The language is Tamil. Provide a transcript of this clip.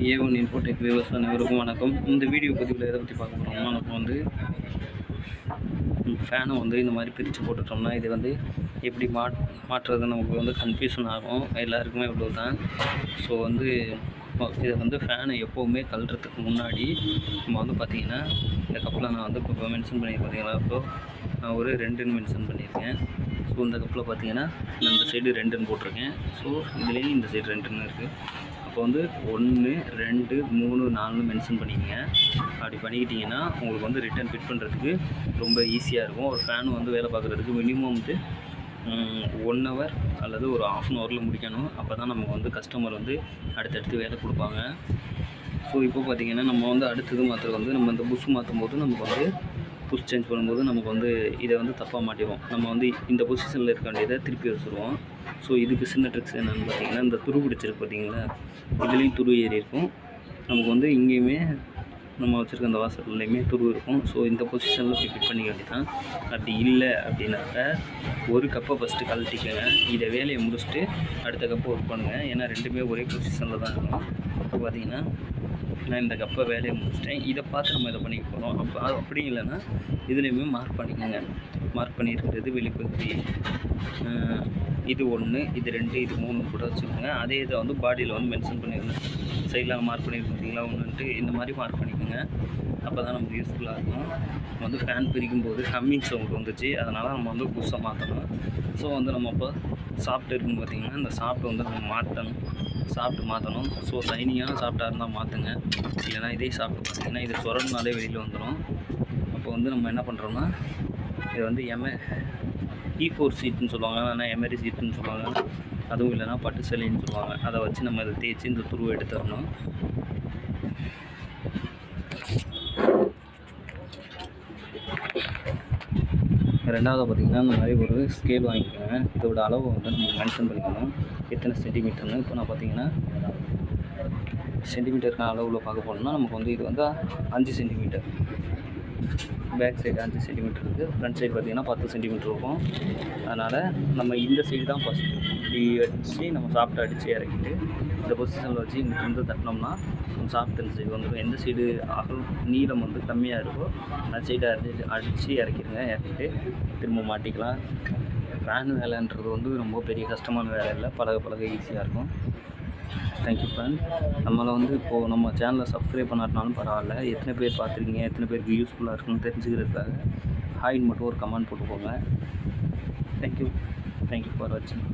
ஏ1 இன்ஃபோடெக் வியூவர்ஸ் அனைவருக்கும் வணக்கம். இந்த வீடியோ பதிவில் எதை பற்றி பார்க்க போகிறோம்னா, நம்ம வந்து ஃபேனை வந்து இந்த மாதிரி பிரித்து போட்டுட்டோம்னா இது வந்து எப்படி மாற்றுறது நமக்கு வந்து கன்ஃபியூஷன் ஆகும். எல்லாருக்குமே இவ்வளோ தான். ஸோ வந்து இதை வந்து ஃபேனை எப்போவுமே கழட்டுறதுக்கு முன்னாடி நம்ம வந்து பார்த்திங்கன்னா இந்த கப்பில் நான் வந்து இப்போ மென்ஷன் பண்ணியிருக்கேன் பார்த்தீங்களா. இப்போ நான் ஒரு 2ன்னு மென்ஷன் பண்ணியிருக்கேன். ஸோ இந்த கப்பில் பார்த்தீங்கன்னா நான் இந்த சைடு 2ன்னு போட்டிருக்கேன். ஸோ இதுலேயும் இந்த சைடு 2ன்னு இருக்குது. இப்போ வந்து 1, 2, 3, 4 மென்ஷன் பண்ணிக்கங்க. அப்படி பண்ணிக்கிட்டிங்கன்னா உங்களுக்கு வந்து ரிட்டன் ஃபிட் பண்ணுறதுக்கு ரொம்ப ஈஸியாக இருக்கும். ஒரு ஃபேன் வந்து வேலை பார்க்குறதுக்கு மினிமம் வந்து 1 ஹவர் அல்லது ஒரு ½ அன் ஹவரில் முடிக்கணும். அப்போ தான் நமக்கு வந்து கஸ்டமர் வந்து அடுத்தடுத்து வேலை கொடுப்பாங்க. ஸோ இப்போ பார்த்திங்கன்னா நம்ம வந்து அடுத்தது மாத்திரம் வந்து நம்ம இந்த புஷ் மாற்றும் போது நமக்கு வந்து புஷ் சேஞ்ச் பண்ணும்போது நமக்கு வந்து இதை வந்து தப்பாக மாட்டிடுவோம். நம்ம வந்து இந்த பொசிஷனில் இருக்க வேண்டியதை திருப்பி வச்சுருவோம். ஸோ இதுக்கு சின்ன ட்ரிக்ஸ் என்னென்னு பார்த்தீங்கன்னா, இந்த துரு பிடிச்சிருக்கு பார்த்தீங்களா, இதுலேயும் துரு ஏறி இருக்கும். நமக்கு வந்து இங்கேயுமே நம்ம வச்சுருக்க அந்த வாசல்லையுமே துரு இருக்கும். ஸோ இந்த பொசிஷனில் ஃபிட் பண்ணிக்க வேண்டியதான். அப்படி இல்லை அப்படின்னாக்க ஒரு கப்பை ஃபஸ்ட்டு கழட்டிக்கங்க. இதை வேலையை முடிச்சுட்டு அடுத்த கப்பை ஒர்க் பண்ணுங்கள். ஏன்னா ரெண்டுமே ஒரே பொசிஷனில் தான் இருக்கும். இப்போ பார்த்தீங்கன்னா நான் இந்த கப்பை வேலையை முடிச்சிட்டேன். இதை பார்த்து நம்ம இதை பண்ணிக்க போகிறோம். அப்படி இல்லைன்னா இதுலேயுமே மார்க் பண்ணிக்கோங்க. மார்க் பண்ணியிருக்கிறது வெளிப்பகுதி இது 1, இது 2, இது 3 கூட வச்சுக்கோங்க. அதே இதை வந்து பாடியில் வந்து மென்ஷன் பண்ணிடுங்க. சைடில் மார்க் பண்ணியிருக்கீங்களா 1ன்ட்டு இந்த மாதிரி மார்க் பண்ணிக்கோங்க. அப்போ தான் நமக்கு யூஸ்ஃபுல்லாக இருக்கும். வந்து ஃபேன் பிரிக்கும் போது ஹம்மிங் சவுண்ட் வந்துச்சு. அதனால் நம்ம வந்து புஷ்ஷை மாற்றணும். ஸோ வந்து நம்ம இப்போ சாஃப்ட் இருக்குன்னு பார்த்திங்கன்னா இந்த சாஃப்ட் வந்து நம்ம மாற்றணும். ஸோ சைனிங்கான சாஃப்டாக இருந்தால் மாற்றுங்க. இல்லைனா இதே சாஃப்ட் பார்த்திங்கன்னா இது சொரணுனாலே வெளியில் வந்துடும். அப்போ வந்து நம்ம என்ன பண்ணுறோம்னா இது வந்து E4 சீட்டுன்னு சொல்லுவாங்க, இல்லைனா எமரி சீட்டுன்னு சொல்லுவாங்க. அதுவும் இல்லைனா பட்டு சிலைன்னு சொல்லுவாங்க. அதை வச்சு நம்ம இதை தேய்ச்சி இந்த துருவை எடுத்துடணும். ரெண்டாவது பார்த்திங்கன்னா இந்த மாதிரி ஒரு ஸ்கேல் வாங்கிக்கோங்க. இதோட அளவு வந்து நம்ம மென்ஷன் பண்ணிக்கணும், எத்தனை சென்டிமீட்டர்னு. இப்போ நான் பார்த்திங்கன்னா சென்டிமீட்டருக்கு அளவில் பார்க்க போனோம்னா நமக்கு வந்து இது வந்து 5 சென்டிமீட்டர். பேக் சைடு 5 சென்டிமீட்டர் இருக்குது. ஃப்ரண்ட் சைடு பார்த்திங்கன்னா 10 சென்டிமீட்டர் இருக்கும். அதனால் நம்ம இந்த சைடு தான் ஃபஸ்ட்டு இப்படி வச்சு நம்ம சாஃப்ட் அடித்து இறக்கிட்டு இந்த பொசிஷனில் வச்சு இங்கிட்ட வந்து தட்டினோம்னா நம்ம சாஃப்ட் இந்த சைடு வந்துடும். எந்த சைடு நீளம் வந்து கம்மியாக இருக்கோ அந்த சைடு அடித்து இறக்கிட்டு திரும்ப மாட்டிக்கலாம். ஃபேன் வேலைன்றது வந்து ரொம்ப பெரிய கஷ்டமான வேலை இல்லை. பழக ஈஸியாக இருக்கும். Thank you friend. நம்மளை வந்து இப்போது நம்ம சேனலை சப்ஸ்கிரைப் பண்ணாட்டினாலும் பரவாயில்ல. எத்தனை பேர் பார்த்துருக்கீங்க, எத்தனை பேருக்கு யூஸ்ஃபுல்லாக இருக்குன்னு தெரிஞ்சுக்கிறதுக்காக ஹாய்ன்னு மட்டும் ஒரு கமெண்ட் போட்டு போங்க. தேங்க்யூ ஃபார் வாட்சிங்.